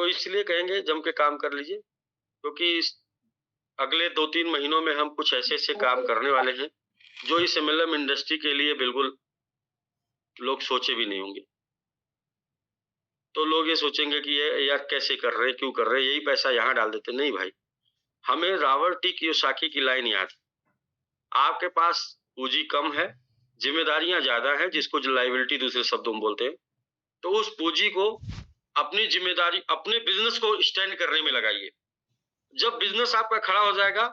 तो इसलिए कहेंगे जम के काम कर लीजिए, क्योंकि इस अगले 2-3 महीनों में हम कुछ ऐसे-ऐसे काम करने वाले हैं, जो इस एमएलएम इंडस्ट्री के लिए बिल्कुल लोग सोचे भी नहीं होंगे। तो लोग ये सोचेंगे कि ये यार कैसे कर रहे हैं, क्यों कर रहे हैं, यही पैसा यहाँ डाल देते। नहीं भाई, हमें रॉबर्ट टी कियोसाकी की लाइन याद है, आपके पास पूँजी कम है, ज़िम्मेदारियाँ ज़्यादा हैं, जिसको जो लायबिलिटी दूसरे शब्दों में बोलते हैं, तो उस पूँजी को अपनी ज़िम्मेदारी अपने बिज़नेस को स्टैंड करने में लगाइए। जब बिज़नेस आपका खड़ा हो जाएगा,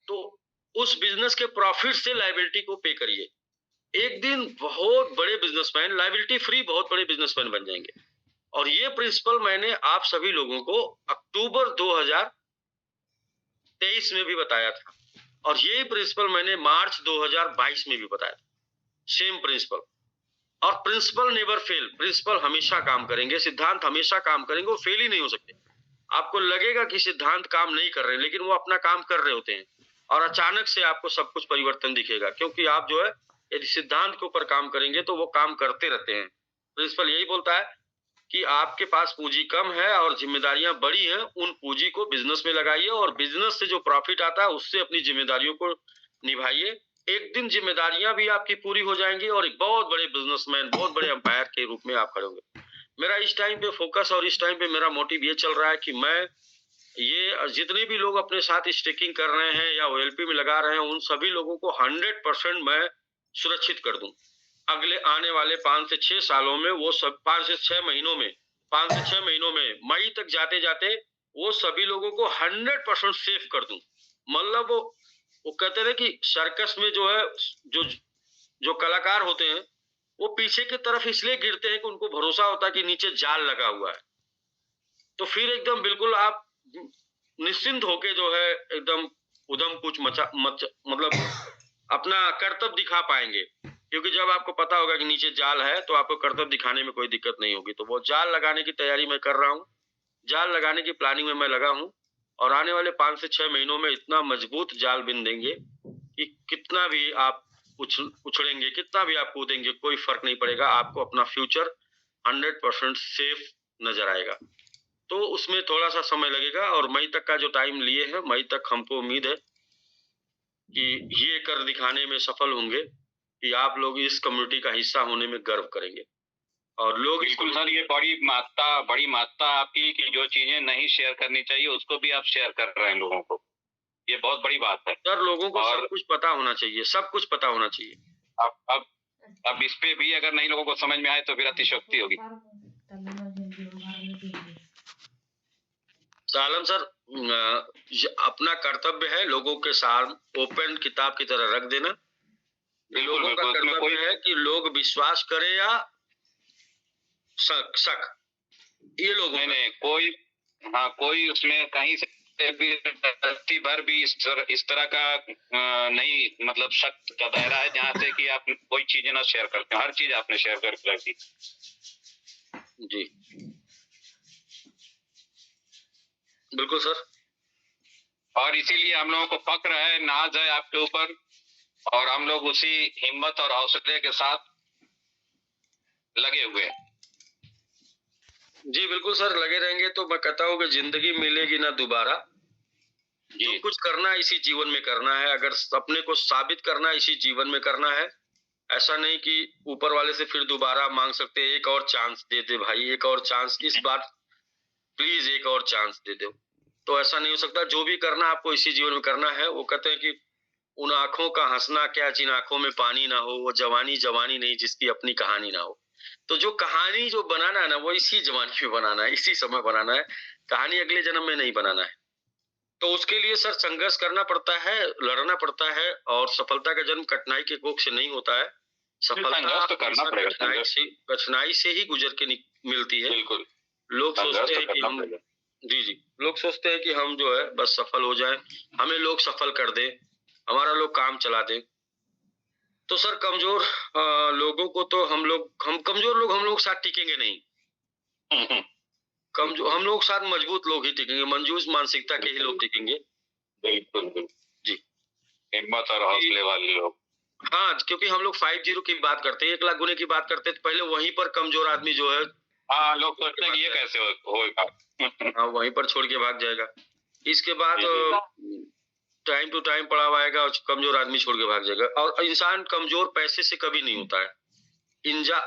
तो उस बिज़नेस के प्रॉफ़िट से लायबिलिटी को पे करिए। एक दिन बहुत बड़े बिज़नेसमैन, लायबिलिटी फ्री बहुत बड़े बिज़नेसमैन बन जाएँगे। और ये प्रिंसिपल मैंने आप सभी लोगों को अक्टूबर 2023 में भी बताया था, और यही प्रिंसिपल मैंने मार्च 2022 में भी बताया था। Same principle. और प्रिंसिपल नेवर फेल, प्रिंसिपल हमेशा काम करेंगे, सिद्धांत हमेशा काम करेंगे, वो फेल ही नहीं हो सकते। आपको लगेगा कि सिद्धांत काम नहीं कर रहे हैं, लेकिन वो अपना काम कर रहे होते हैं, और अचानक से आपको सब कुछ परिवर्तन दिखेगा, क्योंकि आप जो है यदि सिद्धांत के ऊपर काम करेंगे तो वो काम करते रहते हैं। प्रिंसिपल यही बोलता है कि आपके पास पूंजी कम है और जिम्मेदारियां बड़ी हैं, उन पूंजी को बिजनेस में लगाइए और बिजनेस से जो प्रॉफिट आता है उससे अपनी जिम्मेदारियों को निभाइए। एक दिन जिम्मेदारियां भी आपकी पूरी हो जाएंगी और एक बहुत बड़े बिजनेसमैन, बहुत बड़े अंपायर के रूप में आप खड़े होंगे। मेरा इस टाइम पे फोकस और इस टाइम पे मेरा मोटिव ये चल रहा है कि मैं ये जितने भी लोग अपने साथ स्टेकिंग कर रहे हैं या ओएलपी में लगा रहे हैं, उन सभी लोगों को 100% मैं सुरक्षित कर दूं। अगले आने वाले 5 से 6 सालों में वो सब 5 से 6 महीनों में 5 से 6 महीनों में मई तक जाते-जाते वो सभी लोगों को 100% सेफ कर दूं। मतलब वो कहते हैं कि सर्कस में जो है जो जो कलाकार होते हैं, वो पीछे की तरफ इसलिए गिरते हैं कि उनको भरोसा होता है कि नीचे जाल लगा हुआ है। तो फिर एकदम बिल्कुल आप निश्चिंत होके जो है एकदम उधम कुछ मतलब अपना कर्तव्य दिखा पाएंगे, क्योंकि जब आपको पता होगा कि नीचे जाल है तो आपको कर्तव्य दिखाने में कोई दिक्कत नहीं होगी। तो वो जाल लगाने की तैयारी मैं कर रहा हूँ, जाल लगाने की प्लानिंग में मैं लगा हूँ, और आने वाले 5 से 6 महीनों में इतना मजबूत जाल बिन देंगे कि कितना भी आप उछड़ेंगे, कितना भी आप कूदेंगे, कोई फर्क नहीं पड़ेगा। आपको अपना फ्यूचर 100% सेफ नजर आएगा। तो उसमें थोड़ा-सा समय लगेगा, और मई तक का जो टाइम लिए हैं, मई तक हमको उम्मीद है कि ये कर दिखाने में सफल होंगे कि आप लोग इस कम्युनिटी का हिस्सा होने में गर्व करेंगे। और लोग बिल्कुल सर, ये बड़ी मात्रा आपकी कि जो चीजें नहीं शेयर करनी चाहिए उसको भी आप शेयर कर रहे हैं लोगों को। ये बहुत बड़ी बात है सर, लोगों को और सब कुछ पता होना चाहिए, सब कुछ पता होना चाहिए। अब इस पे भी अगर नहीं लोगों को समझ में आए तो फिर अतिशयोक्ति होगी। सालन सर, अपना कर्तव्य है लोगों के साथ ओपन किताब की तरह रख देना। लोगों का कर्तव्य है कि लोग विश्वास करे या शक, ये लोगों नहीं कोई उसमें कहीं से भी धरती भर भी इस तरह का नहीं, मतलब शक का दायरा है जहाँ से कि आप कोई चीजें ना शेयर करते, हर चीज आपने शेयर करके रख दी। जी बिल्कुल सर, और इसीलिए हम लोगों को फक्र है, नाज है आपके ऊपर, और हम लोग उसी हिम्मत और हौसले के साथ लगे हुए हैं। जी बिल्कुल सर, लगे रहेंगे। तो मैं कहता हूँ कि जिंदगी मिलेगी ना दोबारा, जो कुछ करना है इसी जीवन में करना है। अगर अपने को साबित करना है इसी जीवन में करना है, ऐसा नहीं कि ऊपर वाले से फिर दोबारा मांग सकते हैं। एक और चांस दे दे भाई, एक और चांस, इस बार प्लीज एक और चांस दे दो। तो ऐसा नहीं हो सकता। जो भी करना आपको इसी जीवन में करना है। वो कहते हैं कि उन आंखों का हंसना क्या जिन आंखों में पानी ना हो, वो जवानी जवानी नहीं जिसकी अपनी कहानी ना हो। तो जो कहानी जो बनाना है ना, वो इसी जवानी में बनाना है, इसी समय बनाना है। कहानी अगले जन्म में नहीं बनाना है। तो उसके लिए सर संघर्ष करना पड़ता है, लड़ना पड़ता है, और सफलता का जन्म कठिनाई के कोख से नहीं होता है। सफलता तो करना पड़ेगा, कठिनाई से ही गुजर के मिलती है। बिल्कुल। लोग सोचते हैं कि हम जी लोग सोचते हैं कि हम जो है बस सफल हो जाएं, हमें लोग सफल कर दे, हमारा लोग काम चला दे। तो सर कमजोर लोगों को तो हम कमजोर लोग हम लोग साथ टिकेंगे नहीं। हम लोग साथ मजबूत लोग ही टिकेंगे, मंजूस मानसिकता के ही लोग टिकेंगे। बिल्कुल जी, हिम्मत और हौसले वाले लोग। हाँ, क्योंकि हम लोग 5-0 की बात करते हैं, 1 लाख गुने की बात करते हैं, तो पहले वहीं पर कमजोर आदमी जो है हाँ, लोग सोचते हैं कि ये कैसे होगा। हाँ, वहीं पर छोड़ के भाग जाएगा। इसके बाद टाइम टू टाइम पड़ा हुआ आएगा और कमजोर आदमी छोड़ के भाग जाएगा। और इंसान कमजोर पैसे से कभी नहीं होता है।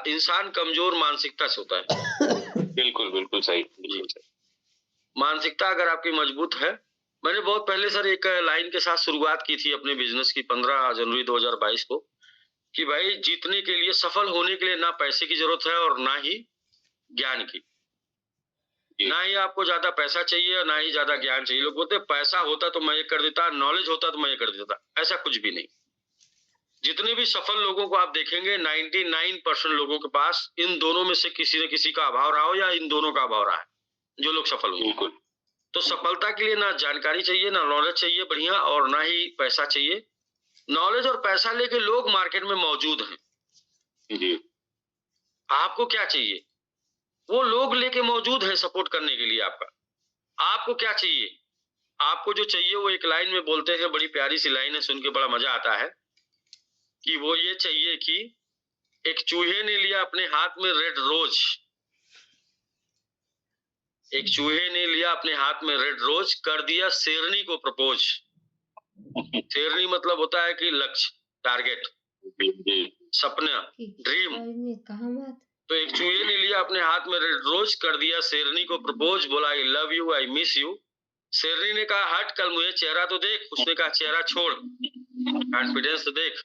इंसान कमजोर मानसिकता से होता है। बिल्कुल बिल्कुल सही, बिल्कुल सही। मानसिकता अगर आपकी मजबूत है, मैंने बहुत पहले सर एक लाइन के साथ शुरुआत की थी अपने बिजनेस की 15 जनवरी 2022 को, कि भाई जीतने के लिए, सफल होने के लिए ना पैसे की जरूरत है और ना ही ज्ञान की। ना ही आपको ज्यादा पैसा चाहिए और ना ही ज्यादा ज्ञान चाहिए। लोग बोलते पैसा होता तो मैं ये कर देता, नॉलेज होता तो मैं ये कर देता। ऐसा कुछ भी नहीं। जितने भी सफल लोगों को आप देखेंगे 99% लोगों के पास इन दोनों में से किसी न किसी का अभाव रहा हो या इन दोनों का अभाव रहा है, जो लोग सफल हुए। बिल्कुल। तो सफलता के लिए ना जानकारी चाहिए, ना नॉलेज चाहिए बढ़िया, और ना ही पैसा चाहिए। नॉलेज और पैसा लेके लोग मार्केट में मौजूद हैं। जी। आपको क्या चाहिए? वो लोग लेके मौजूद हैं सपोर्ट करने के लिए आपका। आपको क्या चाहिए? आपको जो चाहिए वो एक लाइन में बोलते हैं, बड़ी प्यारी सी लाइन है, सुन के बड़ा मजा आता है, कि वो ये चाहिए कि एक चूहे ने लिया अपने हाथ में रेड रोज। एक चूहे ने लिया अपने हाथ में रेड रोज, कर दिया शेरनी को प्रपोज। शेरनी मतलब होता है कि लक्ष्य, टारगेट, सपना, ड्रीम। तो एक चूहे ने लिया अपने हाथ में रेड रोज, कर दिया शेरनी को प्रपोज, बोला I love you, I miss you. शेरनी ने कहा हट, कल मुझे चेहरा तो देख। उसने कहा चेहरा छोड़, कॉन्फिडेंस तो देख।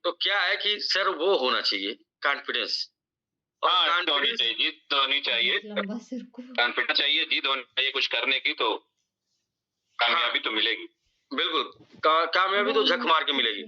तो क्या है कि सर वो होना चाहिए कॉन्फिडेंस। और कॉन्फिडेंस चाहिए, जीत तो होनी चाहिए, कॉन्फिडेंस चाहिए, जीत होनी चाहिए कुछ करने की, तो कामयाबी तो मिलेगी। बिल्कुल, कामयाबी तो झक मार के मिलेगी।